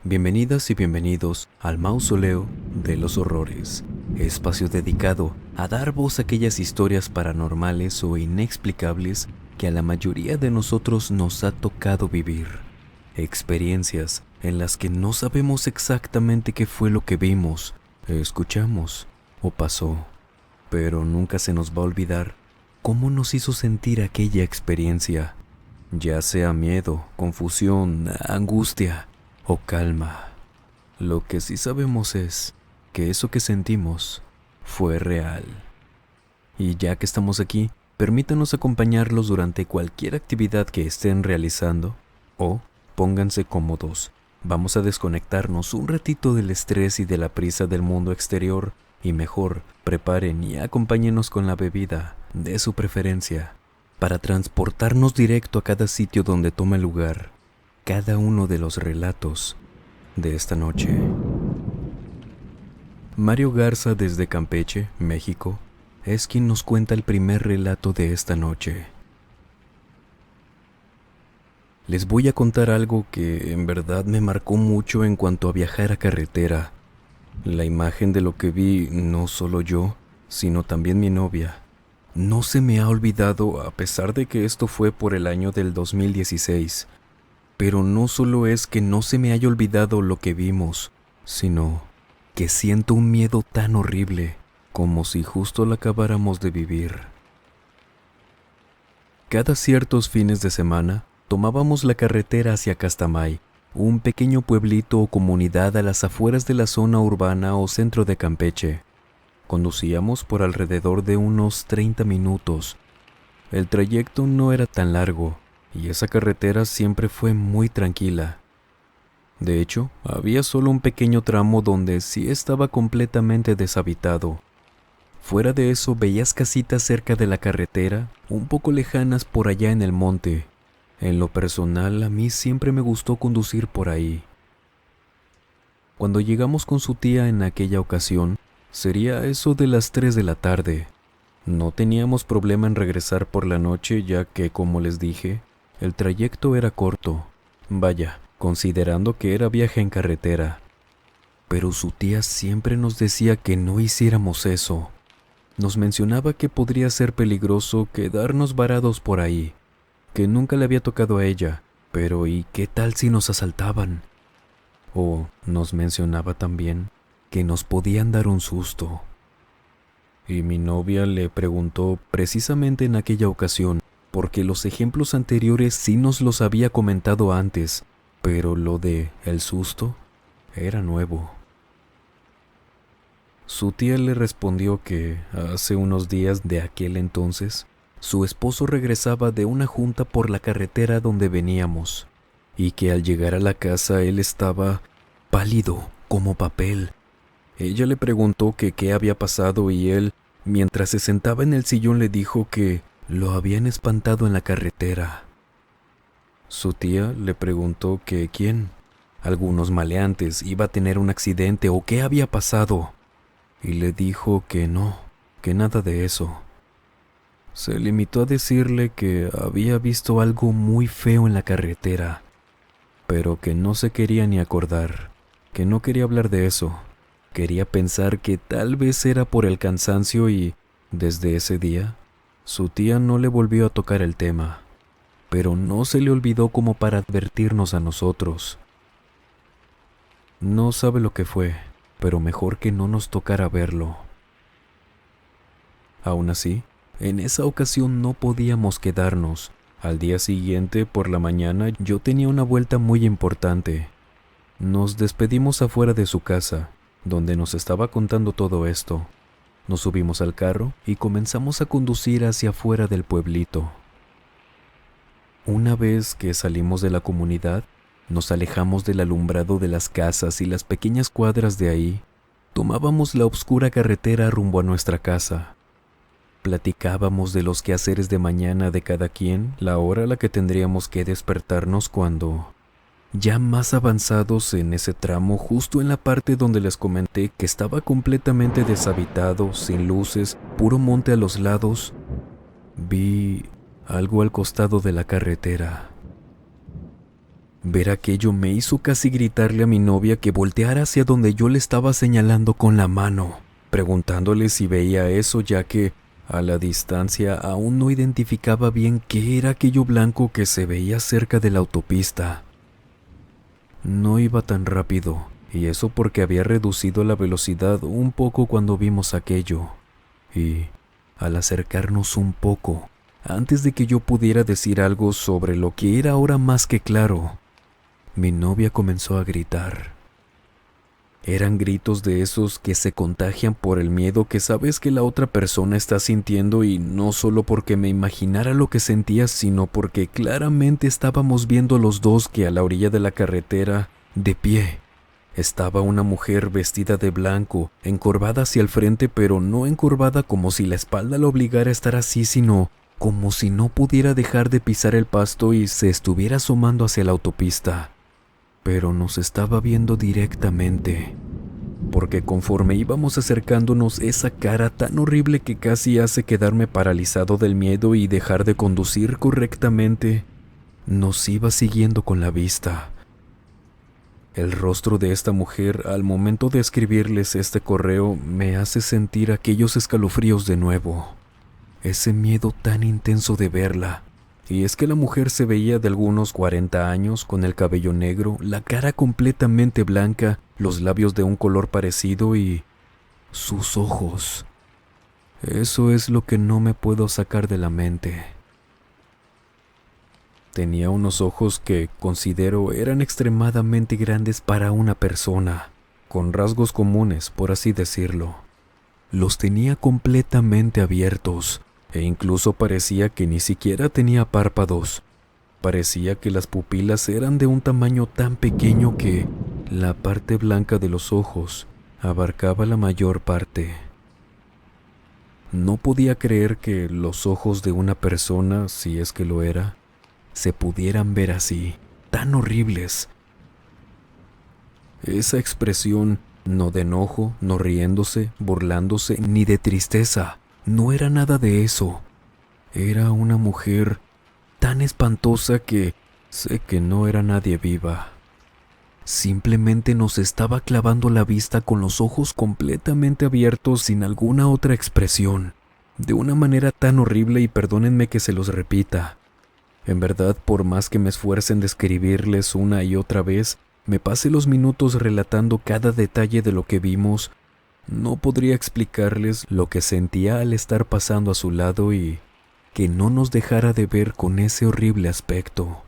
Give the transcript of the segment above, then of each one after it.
Bienvenidas y bienvenidos al Mausoleo de los Horrores, espacio dedicado a dar voz a aquellas historias paranormales o inexplicables que a la mayoría de nosotros nos ha tocado vivir. Experiencias en las que no sabemos exactamente qué fue lo que vimos, escuchamos o pasó, pero nunca se nos va a olvidar cómo nos hizo sentir aquella experiencia, ya sea miedo, confusión, angustia o calma. Lo que sí sabemos es que eso que sentimos fue real. Y ya que estamos aquí, permítanos acompañarlos durante cualquier actividad que estén realizando o pónganse cómodos. Vamos a desconectarnos un ratito del estrés y de la prisa del mundo exterior y mejor preparen y acompáñenos con la bebida de su preferencia para transportarnos directo a cada sitio donde tome lugar cada uno de los relatos de esta noche. Mario Garza desde Campeche, México, es quien nos cuenta el primer relato de esta noche. Les voy a contar algo que en verdad me marcó mucho en cuanto a viajar a carretera. La imagen de lo que vi, no solo yo, sino también mi novia, no se me ha olvidado a pesar de que esto fue por el año del 2016. Pero no solo es que no se me haya olvidado lo que vimos, sino que siento un miedo tan horrible como si justo lo acabáramos de vivir. Cada ciertos fines de semana tomábamos la carretera hacia Castamay, un pequeño pueblito o comunidad a las afueras de la zona urbana o centro de Campeche. Conducíamos por alrededor de unos 30 minutos. El trayecto no era tan largo y esa carretera siempre fue muy tranquila. De hecho, había solo un pequeño tramo donde sí estaba completamente deshabitado. Fuera de eso veías casitas cerca de la carretera, un poco lejanas por allá en el monte. En lo personal, a mí siempre me gustó conducir por ahí. Cuando llegamos con su tía en aquella ocasión, sería eso de las 3 de la tarde. No teníamos problema en regresar por la noche ya que, como les dije, el trayecto era corto. Vaya, considerando que era viaje en carretera. Pero su tía siempre nos decía que no hiciéramos eso. Nos mencionaba que podría ser peligroso quedarnos varados por ahí, que nunca le había tocado a ella, pero ¿y qué tal si nos asaltaban? O nos mencionaba también que nos podían dar un susto. Y mi novia le preguntó precisamente en aquella ocasión, porque los ejemplos anteriores sí nos los había comentado antes, pero lo de el susto era nuevo. Su tía le respondió que hace unos días de aquel entonces, su esposo regresaba de una junta por la carretera donde veníamos, y que al llegar a la casa él estaba pálido como papel. Ella le preguntó que qué había pasado y él, mientras se sentaba en el sillón, le dijo que lo habían espantado en la carretera. Su tía le preguntó que quién, algunos maleantes, iba a tener un accidente o qué había pasado, y le dijo que no, que nada de eso. Se limitó a decirle que había visto algo muy feo en la carretera, pero que no se quería ni acordar, que no quería hablar de eso. Quería pensar que tal vez era por el cansancio y, desde ese día, su tía no le volvió a tocar el tema, pero no se le olvidó como para advertirnos a nosotros. No sabe lo que fue, pero mejor que no nos tocara verlo. Aún así, en esa ocasión no podíamos quedarnos. Al día siguiente, por la mañana, yo tenía una vuelta muy importante. Nos despedimos afuera de su casa, donde nos estaba contando todo esto. Nos subimos al carro y comenzamos a conducir hacia afuera del pueblito. Una vez que salimos de la comunidad, nos alejamos del alumbrado de las casas y las pequeñas cuadras de ahí. Tomábamos la oscura carretera rumbo a nuestra casa. Platicábamos de los quehaceres de mañana de cada quien, la hora a la que tendríamos que despertarnos cuando, ya más avanzados en ese tramo, justo en la parte donde les comenté que estaba completamente deshabitado, sin luces, puro monte a los lados, vi algo al costado de la carretera. Ver aquello me hizo casi gritarle a mi novia que volteara hacia donde yo le estaba señalando con la mano, preguntándole si veía eso, ya que a la distancia aún no identificaba bien qué era aquello blanco que se veía cerca de la autopista. No iba tan rápido, y eso porque había reducido la velocidad un poco cuando vimos aquello. Y al acercarnos un poco, antes de que yo pudiera decir algo sobre lo que era ahora más que claro, mi novia comenzó a gritar. Eran gritos de esos que se contagian por el miedo que sabes que la otra persona está sintiendo, y no solo porque me imaginara lo que sentía, sino porque claramente estábamos viendo los dos que a la orilla de la carretera, de pie, estaba una mujer vestida de blanco, encorvada hacia el frente, pero no encorvada como si la espalda la obligara a estar así, sino como si no pudiera dejar de pisar el pasto y se estuviera asomando hacia la autopista. Pero nos estaba viendo directamente, porque conforme íbamos acercándonos, esa cara tan horrible que casi hace quedarme paralizado del miedo y dejar de conducir correctamente, nos iba siguiendo con la vista. El rostro de esta mujer, al momento de escribirles este correo, me hace sentir aquellos escalofríos de nuevo, ese miedo tan intenso de verla. Y es que la mujer se veía de algunos 40 años, con el cabello negro, la cara completamente blanca, los labios de un color parecido y sus ojos. Eso es lo que no me puedo sacar de la mente. Tenía unos ojos que considero eran extremadamente grandes para una persona, con rasgos comunes, por así decirlo. Los tenía completamente abiertos. E incluso parecía que ni siquiera tenía párpados. Parecía que las pupilas eran de un tamaño tan pequeño que la parte blanca de los ojos abarcaba la mayor parte. No podía creer que los ojos de una persona, si es que lo era, se pudieran ver así, tan horribles. Esa expresión, no de enojo, no riéndose, burlándose, ni de tristeza, no era nada de eso. Era una mujer tan espantosa que sé que no era nadie viva. Simplemente nos estaba clavando la vista con los ojos completamente abiertos, sin alguna otra expresión, de una manera tan horrible, y perdónenme que se los repita. En verdad, por más que me esfuerce en describirles una y otra vez, me pase los minutos relatando cada detalle de lo que vimos, no podría explicarles lo que sentía al estar pasando a su lado y que no nos dejara de ver con ese horrible aspecto.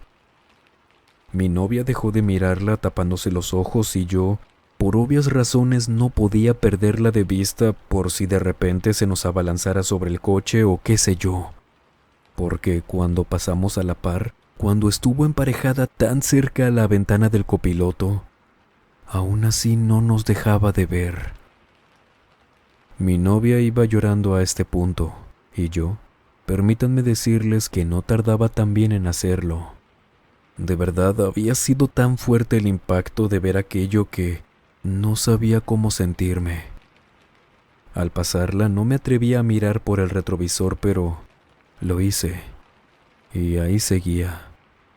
Mi novia dejó de mirarla tapándose los ojos, y yo, por obvias razones, no podía perderla de vista por si de repente se nos abalanzara sobre el coche o qué sé yo. Porque cuando pasamos a la par, cuando estuvo emparejada tan cerca a la ventana del copiloto, aún así no nos dejaba de ver. Mi novia iba llorando a este punto, y yo, permítanme decirles que no tardaba también en hacerlo. De verdad, había sido tan fuerte el impacto de ver aquello que no sabía cómo sentirme. Al pasarla no me atrevía a mirar por el retrovisor, pero lo hice, y ahí seguía,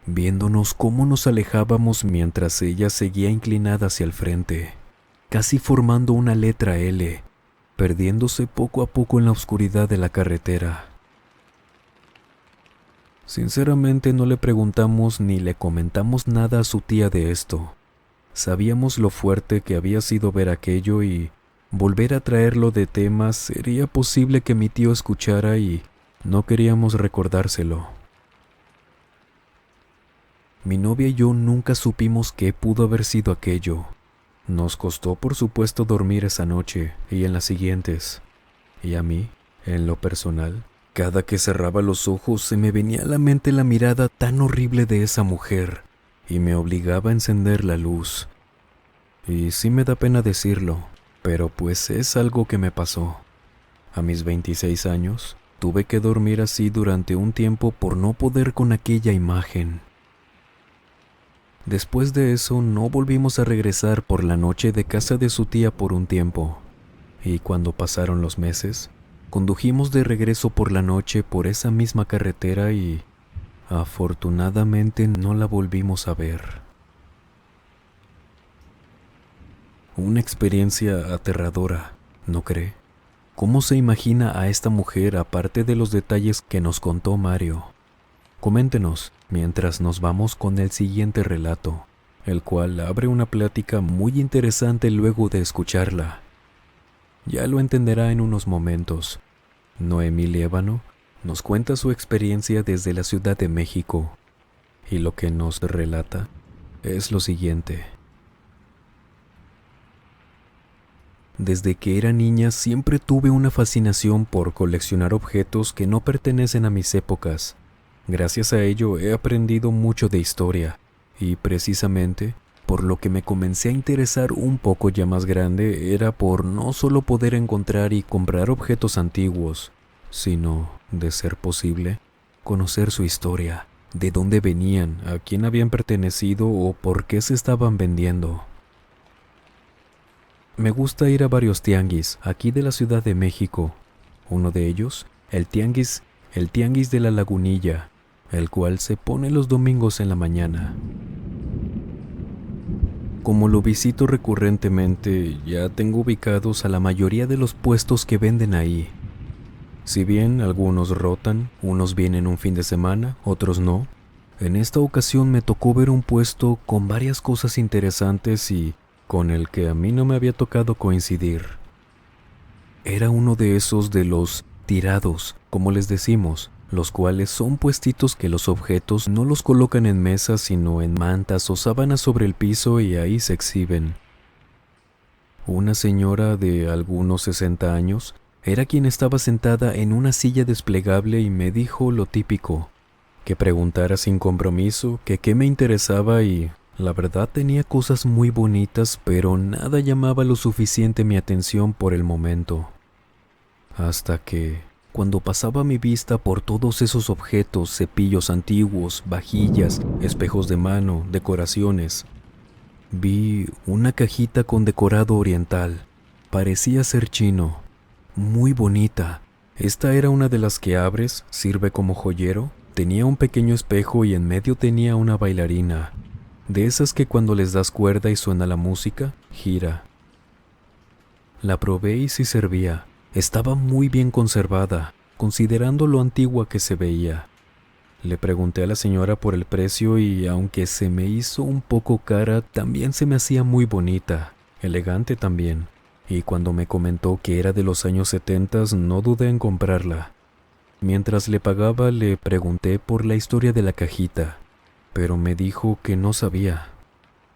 viéndonos cómo nos alejábamos mientras ella seguía inclinada hacia el frente, casi formando una letra L, perdiéndose poco a poco en la oscuridad de la carretera. Sinceramente no le preguntamos ni le comentamos nada a su tía de esto. Sabíamos lo fuerte que había sido ver aquello, y volver a traerlo de tema sería posible que mi tío escuchara, y no queríamos recordárselo. Mi novia y yo nunca supimos qué pudo haber sido aquello. Nos costó, por supuesto, dormir esa noche y en las siguientes. Y a mí, en lo personal, cada que cerraba los ojos se me venía a la mente la mirada tan horrible de esa mujer, y me obligaba a encender la luz. Y sí me da pena decirlo, pero pues es algo que me pasó. A mis 26 años, tuve que dormir así durante un tiempo por no poder con aquella imagen. Después de eso no volvimos a regresar por la noche de casa de su tía por un tiempo, y cuando pasaron los meses, condujimos de regreso por la noche por esa misma carretera y afortunadamente no la volvimos a ver. Una experiencia aterradora, ¿no cree? ¿Cómo se imagina a esta mujer aparte de los detalles que nos contó Mario? Coméntenos mientras nos vamos con el siguiente relato, el cual abre una plática muy interesante luego de escucharla. Ya lo entenderá en unos momentos. Noemí Liévano nos cuenta su experiencia desde la Ciudad de México, y lo que nos relata es lo siguiente. Desde que era niña siempre tuve una fascinación por coleccionar objetos que no pertenecen a mis épocas. Gracias a ello he aprendido mucho de historia, y precisamente por lo que me comencé a interesar un poco ya más grande era por no solo poder encontrar y comprar objetos antiguos, sino, de ser posible, conocer su historia, de dónde venían, a quién habían pertenecido o por qué se estaban vendiendo. Me gusta ir a varios tianguis aquí de la Ciudad de México. Uno de ellos, el tianguis de la Lagunilla, el cual se pone los domingos en la mañana. Como lo visito recurrentemente, ya tengo ubicados a la mayoría de los puestos que venden ahí. Si bien algunos rotan, unos vienen un fin de semana, otros no, en esta ocasión me tocó ver un puesto con varias cosas interesantes y con el que a mí no me había tocado coincidir. Era uno de esos de los tirados, como les decimos, los cuales son puestitos que los objetos no los colocan en mesas sino en mantas o sábanas sobre el piso y ahí se exhiben. Una señora de algunos 60 años era quien estaba sentada en una silla desplegable y me dijo lo típico, que preguntara sin compromiso, que qué me interesaba y la verdad tenía cosas muy bonitas, pero nada llamaba lo suficiente mi atención por el momento. Hasta que, cuando pasaba mi vista por todos esos objetos, cepillos antiguos, vajillas, espejos de mano, decoraciones, vi una cajita con decorado oriental. Parecía ser chino, muy bonita. Esta era una de las que abres, sirve como joyero, tenía un pequeño espejo y en medio tenía una bailarina. De esas que cuando les das cuerda y suena la música, gira. La probé y sí servía. Estaba muy bien conservada, considerando lo antigua que se veía. Le pregunté a la señora por el precio y aunque se me hizo un poco cara, también se me hacía muy bonita, elegante también. Y cuando me comentó que era de los años 70, no dudé en comprarla. Mientras le pagaba, le pregunté por la historia de la cajita, pero me dijo que no sabía.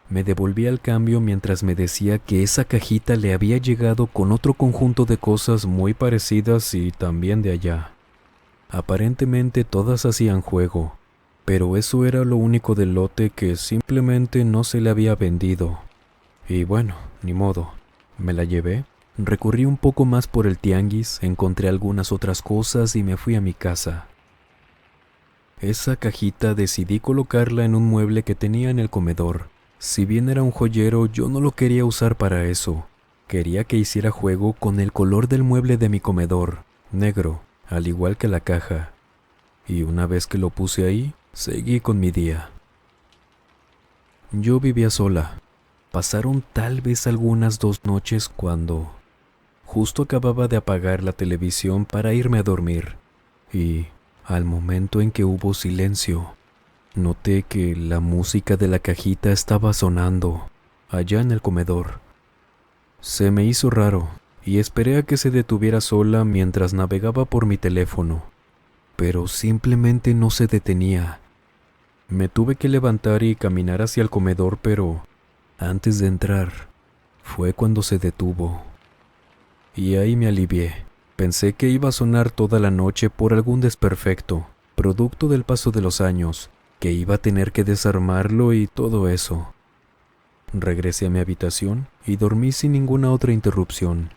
Me devolví al cambio mientras me decía que esa cajita le había llegado con otro conjunto de cosas muy parecidas y también de allá. Aparentemente todas hacían juego, pero eso era lo único del lote que simplemente no se le había vendido. Y bueno, ni modo, me la llevé, recorrí un poco más por el tianguis, encontré algunas otras cosas y me fui a mi casa. Esa cajita decidí colocarla en un mueble que tenía en el comedor. Si bien era un joyero, yo no lo quería usar para eso. Quería que hiciera juego con el color del mueble de mi comedor, negro, al igual que la caja. Y una vez que lo puse ahí, seguí con mi día. Yo vivía sola. Pasaron tal vez algunas 2 noches cuando justo acababa de apagar la televisión para irme a dormir. Y al momento en que hubo silencio, noté que la música de la cajita estaba sonando allá en el comedor. Se me hizo raro y esperé a que se detuviera sola mientras navegaba por mi teléfono, pero simplemente no se detenía. Me tuve que levantar y caminar hacia el comedor, pero antes de entrar fue cuando se detuvo. Y ahí me alivié. Pensé que iba a sonar toda la noche por algún desperfecto, producto del paso de los años, que iba a tener que desarmarlo y todo eso. Regresé a mi habitación y dormí sin ninguna otra interrupción.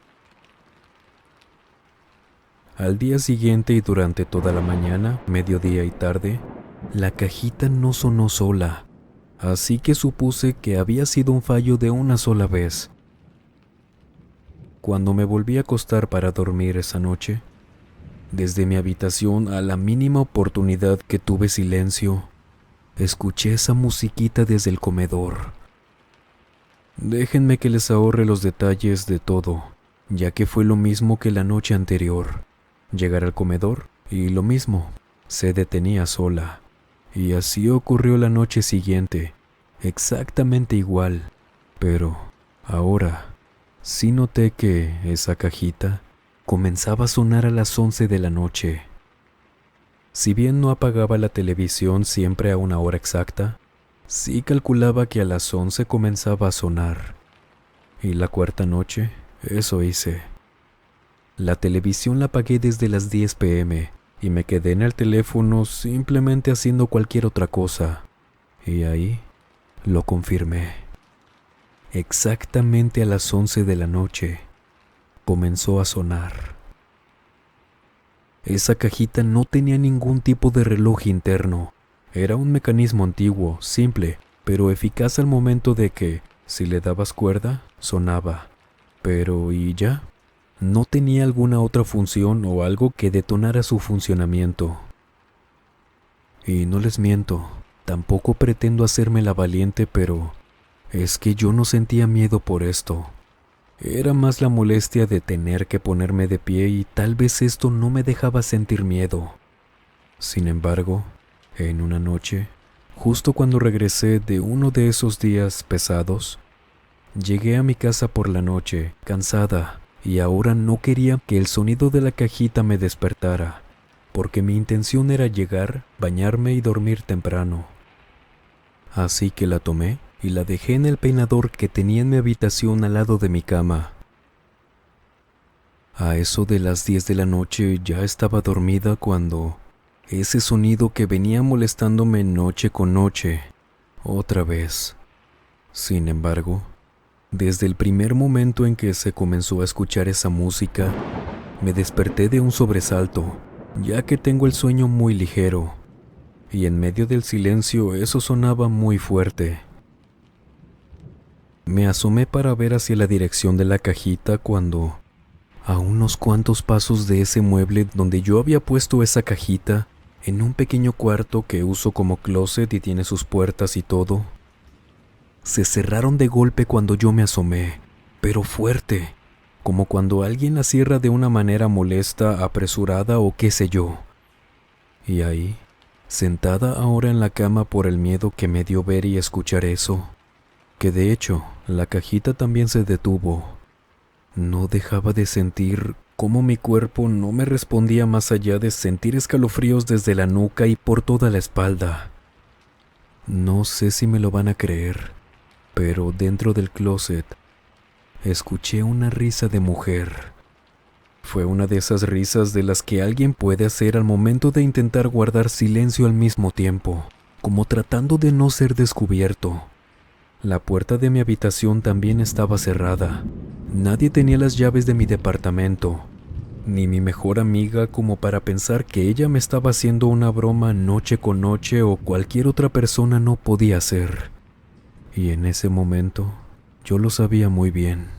Al día siguiente y durante toda la mañana, mediodía y tarde, la cajita no sonó sola, así que supuse que había sido un fallo de una sola vez. Cuando me volví a acostar para dormir esa noche, desde mi habitación a la mínima oportunidad que tuve silencio, escuché esa musiquita desde el comedor. Déjenme que les ahorre los detalles de todo, ya que fue lo mismo que la noche anterior. Llegar al comedor y lo mismo, se detenía sola. Y así ocurrió la noche siguiente, exactamente igual. Pero ahora sí noté que esa cajita comenzaba a sonar a las 11 de la noche. Si bien no apagaba la televisión siempre a una hora exacta, sí calculaba que a las 11 comenzaba a sonar. Y la cuarta noche, eso hice. La televisión la apagué desde las 10 p.m. y me quedé en el teléfono simplemente haciendo cualquier otra cosa. Y ahí lo confirmé. Exactamente a las 11 de la noche comenzó a sonar. Esa cajita no tenía ningún tipo de reloj interno. Era un mecanismo antiguo, simple, pero eficaz al momento de que, si le dabas cuerda, sonaba. Pero ¿y ya? No tenía alguna otra función o algo que detonara su funcionamiento. Y no les miento, tampoco pretendo hacerme la valiente, pero es que yo no sentía miedo por esto. Era más la molestia de tener que ponerme de pie y tal vez esto no me dejaba sentir miedo. Sin embargo, en una noche, justo cuando regresé de uno de esos días pesados, llegué a mi casa por la noche, cansada, y ahora no quería que el sonido de la cajita me despertara, porque mi intención era llegar, bañarme y dormir temprano. Así que la tomé y la dejé en el peinador que tenía en mi habitación al lado de mi cama. A eso de las 10 de la noche ya estaba dormida cuando ese sonido que venía molestándome noche con noche, otra vez. Sin embargo, desde el primer momento en que se comenzó a escuchar esa música, me desperté de un sobresalto, ya que tengo el sueño muy ligero, y en medio del silencio eso sonaba muy fuerte. Me asomé para ver hacia la dirección de la cajita cuando, a unos cuantos pasos de ese mueble donde yo había puesto esa cajita, en un pequeño cuarto que uso como closet y tiene sus puertas y todo, se cerraron de golpe cuando yo me asomé, pero fuerte, como cuando alguien la cierra de una manera molesta, apresurada o qué sé yo. Y ahí, sentada ahora en la cama por el miedo que me dio ver y escuchar eso, que de hecho la cajita también se detuvo. No dejaba de sentir cómo mi cuerpo no me respondía más allá de sentir escalofríos desde la nuca y por toda la espalda. No sé si me lo van a creer, pero dentro del closet escuché una risa de mujer. Fue una de esas risas de las que alguien puede hacer al momento de intentar guardar silencio al mismo tiempo, como tratando de no ser descubierto. La puerta de mi habitación también estaba cerrada. Nadie tenía las llaves de mi departamento, ni mi mejor amiga como para pensar que ella me estaba haciendo una broma noche con noche o cualquier otra persona no podía hacer. Y en ese momento, yo lo sabía muy bien.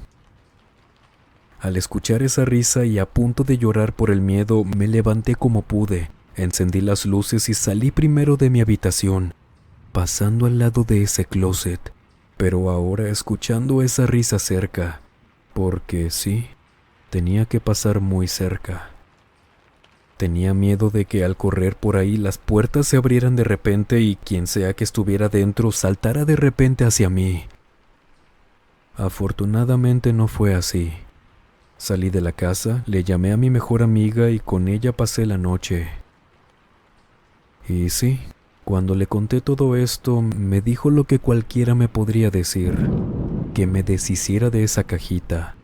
Al escuchar esa risa y a punto de llorar por el miedo, me levanté como pude, encendí las luces y salí primero de mi habitación, pasando al lado de ese closet, pero ahora escuchando esa risa cerca, porque sí, tenía que pasar muy cerca. Tenía miedo de que al correr por ahí las puertas se abrieran de repente y quien sea que estuviera dentro saltara de repente hacia mí. Afortunadamente no fue así. Salí de la casa, le llamé a mi mejor amiga y con ella pasé la noche. Y sí, cuando le conté todo esto, me dijo lo que cualquiera me podría decir, que me deshiciera de esa cajita,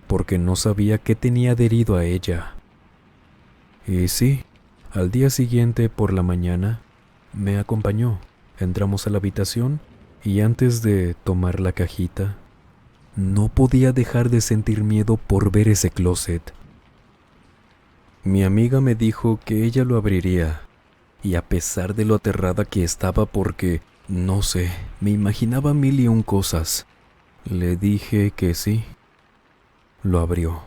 porque no sabía qué tenía adherido a ella. Y sí, al día siguiente por la mañana, me acompañó. Entramos a la habitación y antes de tomar la cajita, no podía dejar de sentir miedo por ver ese closet. Mi amiga me dijo que ella lo abriría, y a pesar de lo aterrada que estaba porque, no sé, me imaginaba mil y un cosas, le dije que sí. Lo abrió.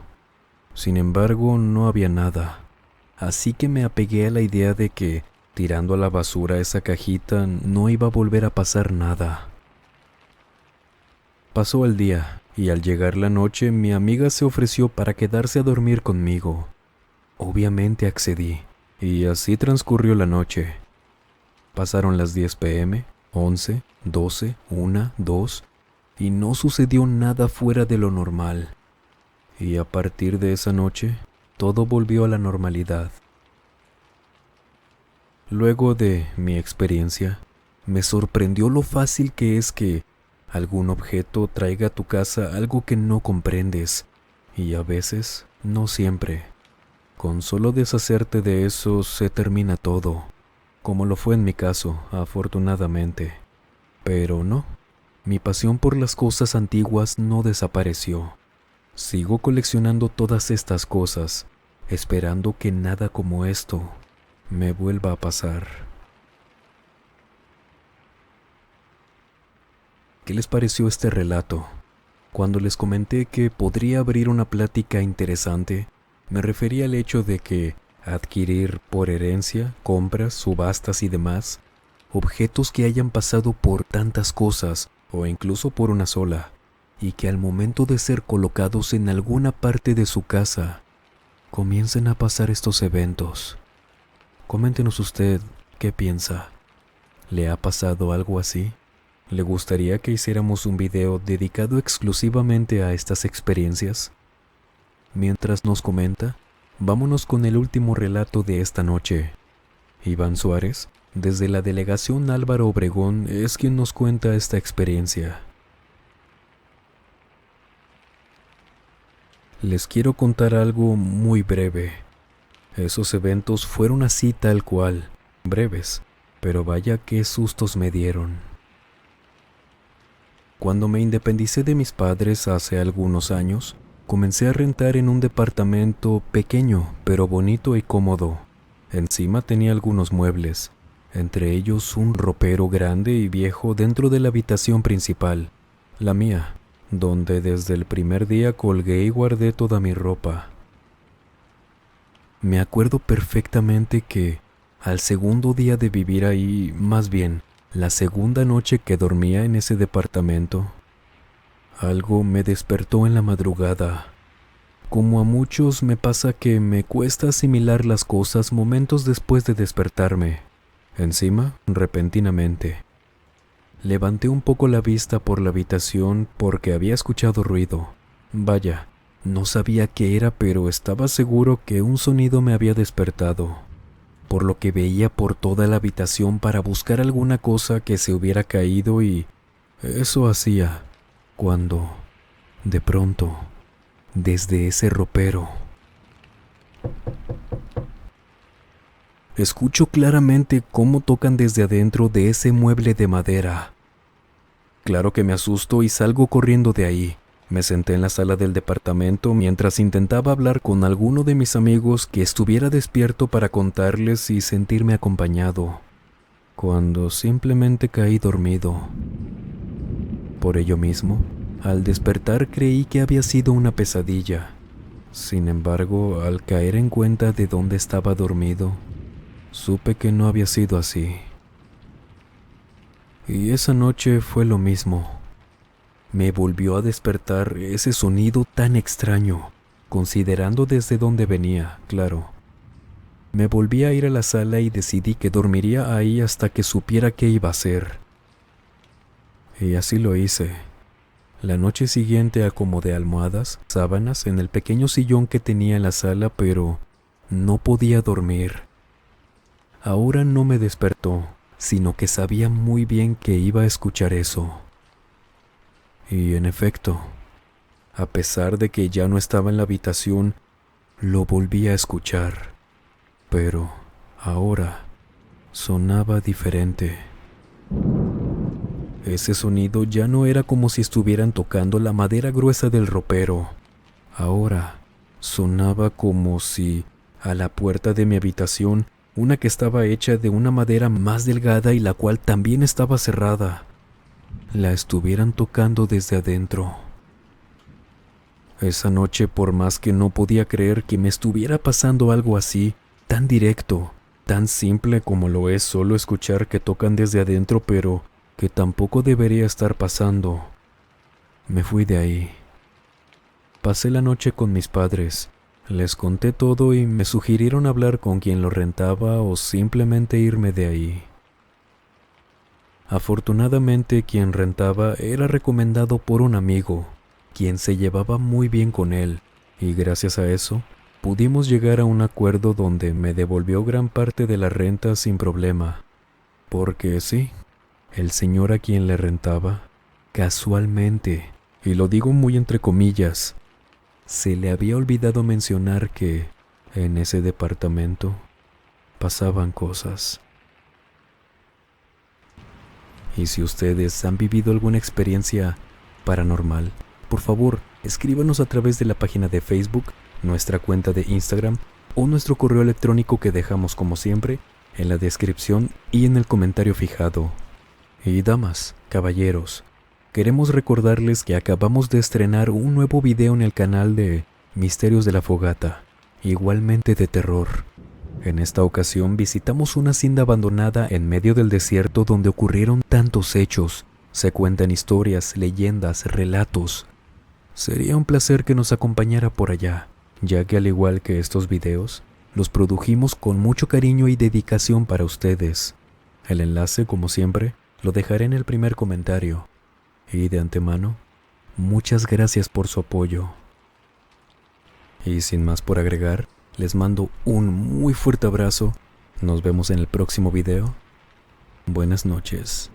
Sin embargo, no había nada, así que me apegué a la idea de que, tirando a la basura esa cajita, no iba a volver a pasar nada. Pasó el día y al llegar la noche mi amiga se ofreció para quedarse a dormir conmigo. Obviamente accedí y así transcurrió la noche. Pasaron las 10 p.m., 11, 12, 1, 2 y no sucedió nada fuera de lo normal. Y a partir de esa noche, todo volvió a la normalidad. Luego de mi experiencia, me sorprendió lo fácil que es que algún objeto traiga a tu casa algo que no comprendes, y a veces, no siempre. Con solo deshacerte de eso se termina todo, como lo fue en mi caso, afortunadamente. Pero no, mi pasión por las cosas antiguas no desapareció. Sigo coleccionando todas estas cosas, esperando que nada como esto me vuelva a pasar. ¿Qué les pareció este relato? Cuando les comenté que podría abrir una plática interesante, me refería al hecho de que adquirir por herencia, compras, subastas y demás, objetos que hayan pasado por tantas cosas o incluso por una sola, y que al momento de ser colocados en alguna parte de su casa, comiencen a pasar estos eventos. Coméntenos usted qué piensa. ¿Le ha pasado algo así? ¿Le gustaría que hiciéramos un video dedicado exclusivamente a estas experiencias? Mientras nos comenta, vámonos con el último relato de esta noche. Iván Suárez, desde la delegación Álvaro Obregón, es quien nos cuenta esta experiencia. Les quiero contar algo muy breve. Esos eventos fueron así tal cual, breves, pero vaya qué sustos me dieron. Cuando me independicé de mis padres hace algunos años, comencé a rentar en un departamento pequeño, pero bonito y cómodo. Encima tenía algunos muebles, entre ellos un ropero grande y viejo dentro de la habitación principal, la mía, donde desde el primer día colgué y guardé toda mi ropa. Me acuerdo perfectamente que, al segundo día de vivir ahí, más bien, la segunda noche que dormía en ese departamento, algo me despertó en la madrugada. Como a muchos me pasa que me cuesta asimilar las cosas momentos después de despertarme. Encima, repentinamente. Levanté un poco la vista por la habitación porque había escuchado ruido. Vaya, no sabía qué era, pero estaba seguro que un sonido me había despertado, por lo que veía por toda la habitación para buscar alguna cosa que se hubiera caído y eso hacía cuando, de pronto, desde ese ropero, escucho claramente cómo tocan desde adentro de ese mueble de madera. Claro que me asusto y salgo corriendo de ahí. Me senté en la sala del departamento mientras intentaba hablar con alguno de mis amigos que estuviera despierto para contarles y sentirme acompañado, cuando simplemente caí dormido. Por ello mismo, al despertar creí que había sido una pesadilla. Sin embargo, al caer en cuenta de dónde estaba dormido, supe que no había sido así. Y esa noche fue lo mismo. Me volvió a despertar ese sonido tan extraño, considerando desde dónde venía, claro. Me volví a ir a la sala y decidí que dormiría ahí hasta que supiera qué iba a hacer. Y así lo hice. La noche siguiente acomodé almohadas, sábanas en el pequeño sillón que tenía en la sala, pero no podía dormir. Ahora no me despertó, sino que sabía muy bien que iba a escuchar eso. Y en efecto, a pesar de que ya no estaba en la habitación, lo volví a escuchar. Pero ahora sonaba diferente. Ese sonido ya no era como si estuvieran tocando la madera gruesa del ropero. Ahora sonaba como si a la puerta de mi habitación, una que estaba hecha de una madera más delgada y la cual también estaba cerrada, la estuvieran tocando desde adentro. Esa noche, por más que no podía creer que me estuviera pasando algo así, tan directo, tan simple como lo es solo escuchar que tocan desde adentro, pero que tampoco debería estar pasando, Me fui de ahí. Pasé la noche con mis padres. Les conté todo y me sugirieron hablar con quien lo rentaba o simplemente irme de ahí. Afortunadamente, quien rentaba era recomendado por un amigo, quien se llevaba muy bien con él, y gracias a eso, pudimos llegar a un acuerdo donde me devolvió gran parte de la renta sin problema. Porque sí, el señor a quien le rentaba, casualmente, y lo digo muy entre comillas, se le había olvidado mencionar que en ese departamento pasaban cosas. Y si ustedes han vivido alguna experiencia paranormal, por favor, escríbanos a través de la página de Facebook, nuestra cuenta de Instagram o nuestro correo electrónico que dejamos como siempre en la descripción y en el comentario fijado. Y damas, caballeros, queremos recordarles que acabamos de estrenar un nuevo video en el canal de Misterios de la Fogata, igualmente de terror. En esta ocasión visitamos una hacienda abandonada en medio del desierto donde ocurrieron tantos hechos. Se cuentan historias, leyendas, relatos. Sería un placer que nos acompañara por allá, ya que al igual que estos videos, los produjimos con mucho cariño y dedicación para ustedes. El enlace, como siempre, lo dejaré en el primer comentario. Y de antemano, muchas gracias por su apoyo. Y sin más por agregar, les mando un muy fuerte abrazo. Nos vemos en el próximo video. Buenas noches.